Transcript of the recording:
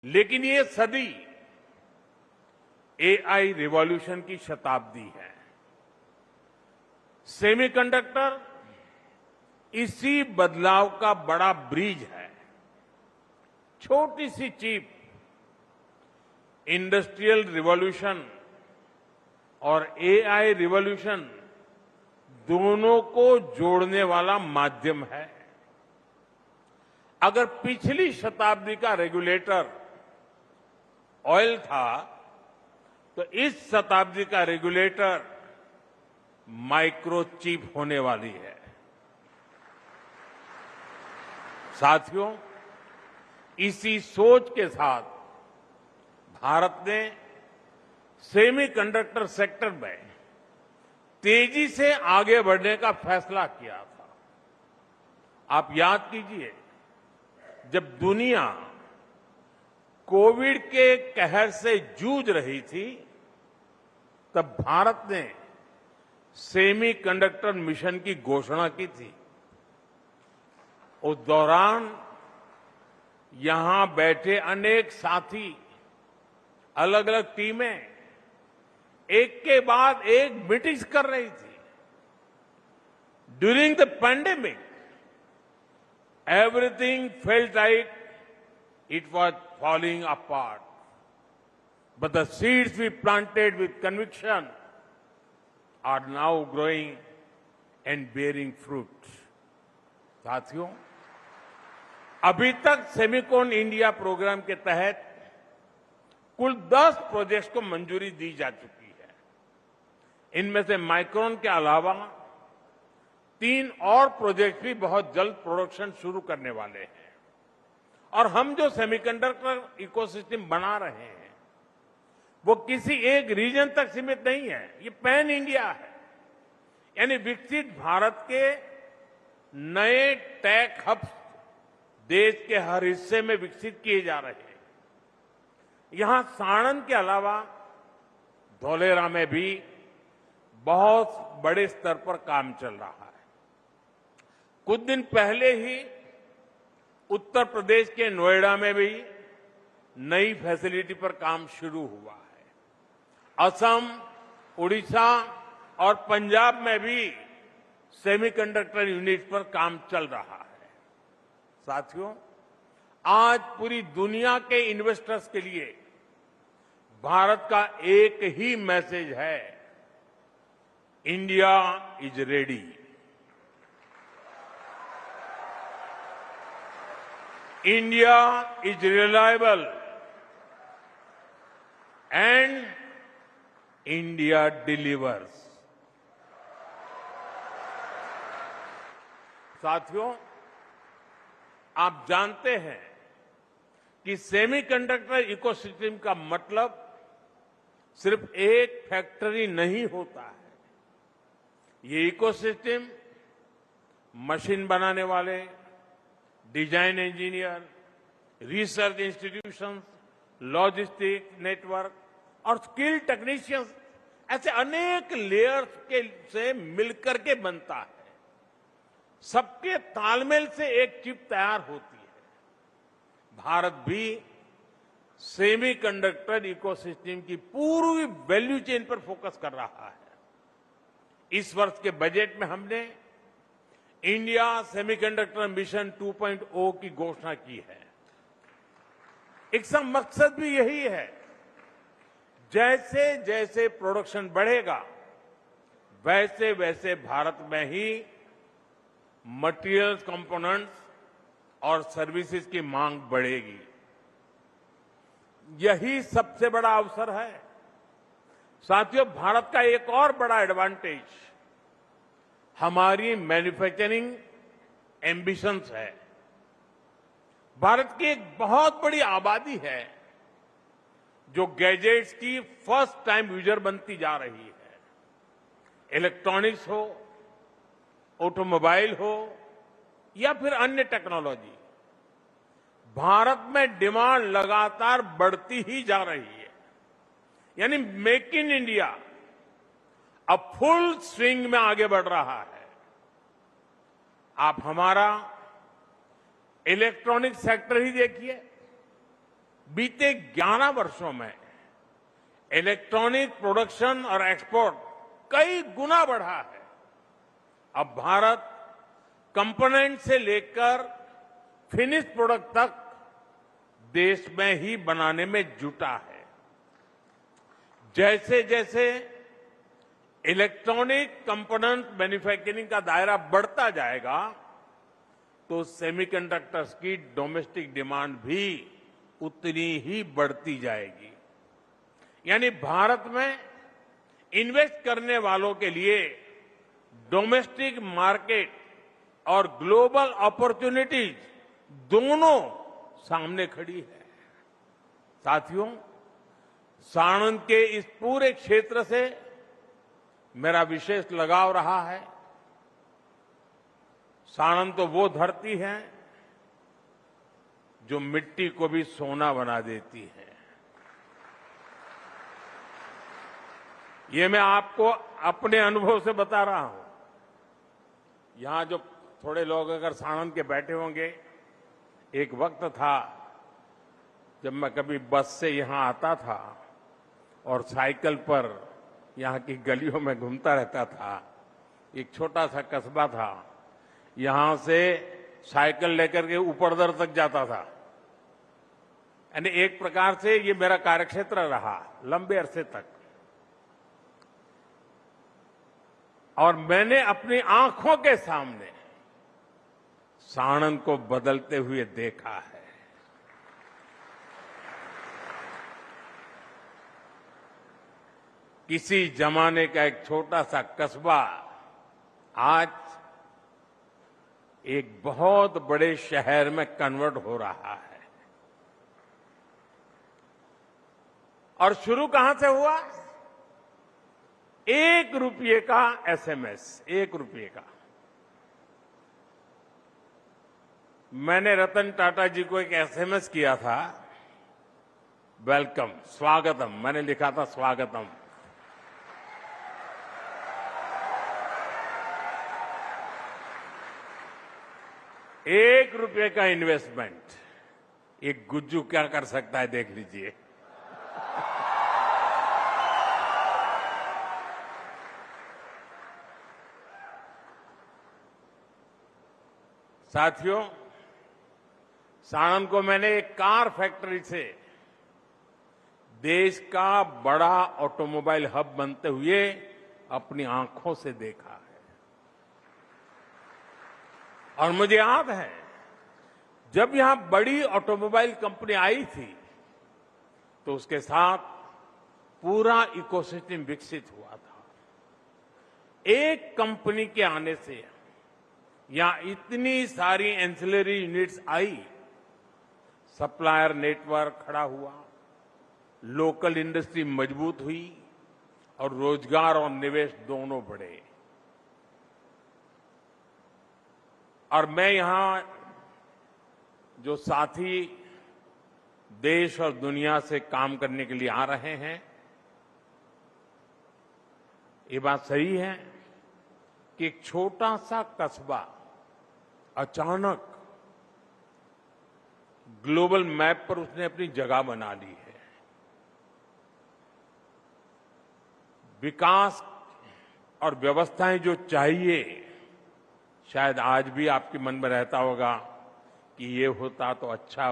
लेकिन ये सदी एआई रिवॉल्यूशन की शताब्दी है। सेमीकंडक्टर इसी बदलाव का बड़ा ब्रिज है। छोटी सी चिप इंडस्ट्रियल रिवॉल्यूशन और एआई रिवॉल्यूशन दोनों को जोड़ने वाला माध्यम है। अगर पिछली शताब्दी का रेगुलेटर ऑयल था, तो इस शताब्दी का रेगुलेटर माइक्रोचिप होने वाली है। साथियों, इसी सोच के साथ भारत ने सेमीकंडक्टर सेक्टर में तेजी से आगे बढ़ने का फैसला किया था। आप याद कीजिए, जब दुनिया कोविड के कहर से जूझ रही थी, तब भारत ने सेमीकंडक्टर मिशन की घोषणा की थी। उस दौरान यहां बैठे अनेक साथी, अलग अलग टीमें एक के बाद एक मीटिंग्स कर रही थी। During the pandemic, everything felt like it was falling apart. But the seeds we planted with conviction are now growing and bearing fruit. साथियों, अभी तक सेमिकॉन इंडिया प्रोग्राम के तहत कुल 10 प्रोजेक्ट्स को मंजूरी दी जा चुकी है। इनमें से माइक्रोन के अलावा 3 और प्रोजेक्ट भी बहुत जल्द प्रोडक्शन शुरू करने वाले हैं। और हम जो सेमीकंडक्टर इकोसिस्टम बना रहे हैं, वो किसी एक रीजन तक सीमित नहीं है। ये पैन इंडिया है, यानी विकसित भारत के नए टेक हब्स देश के हर हिस्से में विकसित किए जा रहे हैं। यहां साणंद के अलावा धौलेरा में भी बहुत बड़े स्तर पर काम चल रहा है। कुछ दिन पहले ही उत्तर प्रदेश के नोएडा में भी नई फैसिलिटी पर काम शुरू हुआ है। असम, उड़ीसा और पंजाब में भी सेमीकंडक्टर यूनिट पर काम चल रहा है। साथियों, आज पूरी दुनिया के इन्वेस्टर्स के लिए भारत का एक ही मैसेज है, India is ready. India is reliable and India delivers. साथियों, आप जानते हैं कि सेमीकंडक्टर इकोसिस्टम का मतलब सिर्फ एक फैक्ट्री नहीं होता है। ये इकोसिस्टम मशीन बनाने वाले, design engineer, research institutions, logistic network और स्किल्ड टेक्नीशियंस, ऐसे अनेक लेयर्स के से मिलकर के बनता है। सबके तालमेल से एक चिप तैयार होती है। भारत भी सेमीकंडक्टर इकोसिस्टम की पूरी वैल्यू चेन पर फोकस कर रहा है। इस वर्ष के बजट में हमने इंडिया सेमीकंडक्टर मिशन 2.0 की घोषणा की है। इसका मकसद भी यही है, जैसे जैसे प्रोडक्शन बढ़ेगा, वैसे वैसे भारत में ही मटेरियल्स, कंपोनेंट्स और सर्विसेज की मांग बढ़ेगी। यही सबसे बड़ा अवसर है। साथियों, भारत का एक और बड़ा एडवांटेज हमारी मैन्युफैक्चरिंग एम्बिशंस है। भारत की एक बहुत बड़ी आबादी है जो गैजेट्स की फर्स्ट टाइम यूजर बनती जा रही है। इलेक्ट्रॉनिक्स हो, ऑटोमोबाइल हो या फिर अन्य टेक्नोलॉजी, भारत में डिमांड लगातार बढ़ती ही जा रही है। यानी मेक इन इंडिया अब फुल स्विंग में आगे बढ़ रहा है। आप हमारा इलेक्ट्रॉनिक सेक्टर ही देखिए, बीते 11 वर्षों में इलेक्ट्रॉनिक प्रोडक्शन और एक्सपोर्ट कई गुना बढ़ा है। अब भारत कंपोनेंट से लेकर फिनिश प्रोडक्ट तक देश में ही बनाने में जुटा है। जैसे जैसे इलेक्ट्रॉनिक कंपोनेंट मैन्युफैक्चरिंग का दायरा बढ़ता जाएगा तो सेमीकंडक्टर्स की डोमेस्टिक डिमांड भी उतनी ही बढ़ती जाएगी। यानी भारत में इन्वेस्ट करने वालों के लिए डोमेस्टिक मार्केट और ग्लोबल अपॉर्चुनिटीज दोनों सामने खड़ी है। साथियों, साणंद के इस पूरे क्षेत्र से मेरा विशेष लगाव रहा है। साणंद तो वो धरती है जो मिट्टी को भी सोना बना देती है। ये मैं आपको अपने अनुभव से बता रहा हूं। यहां जो थोड़े लोग अगर साणंद के बैठे होंगे, एक वक्त था जब मैं कभी बस से यहां आता था और साइकिल पर यहां की गलियों में घूमता रहता था। एक छोटा सा कस्बा था, यहां से साइकिल लेकर के ऊपरदर तक जाता था। यानी एक प्रकार से ये मेरा कार्यक्षेत्र रहा लंबे अरसे तक, और मैंने अपनी आंखों के सामने साणंद को बदलते हुए देखा है। किसी जमाने का एक छोटा सा कस्बा आज एक बहुत बड़े शहर में कन्वर्ट हो रहा है। और शुरू कहां से हुआ? 1 रुपये का एसएमएस, 1 रुपये का। मैंने रतन टाटा जी को एक एसएमएस किया था, वेलकम, स्वागतम, मैंने लिखा था स्वागतम। ₹1 का इन्वेस्टमेंट, एक गुज्जू क्या कर सकता है देख लीजिए। साथियों, साणंद को मैंने एक कार फैक्ट्री से देश का बड़ा ऑटोमोबाइल हब बनते हुए अपनी आंखों से देखा है। और मुझे याद है जब यहां बड़ी ऑटोमोबाइल कंपनी आई थी तो उसके साथ पूरा इकोसिस्टम विकसित हुआ था। एक कंपनी के आने से यहां इतनी सारी एंसिलरी यूनिट्स आई, सप्लायर नेटवर्क खड़ा हुआ, लोकल इंडस्ट्री मजबूत हुई और रोजगार और निवेश दोनों बढ़े। और मैं यहां जो साथी देश और दुनिया से काम करने के लिए आ रहे हैं, ये बात सही है कि एक छोटा सा कस्बा अचानक ग्लोबल मैप पर उसने अपनी जगह बना ली है। विकास और व्यवस्थाएं जो चाहिए, शायद आज भी आपके मन में रहता होगा कि ये होता तो अच्छा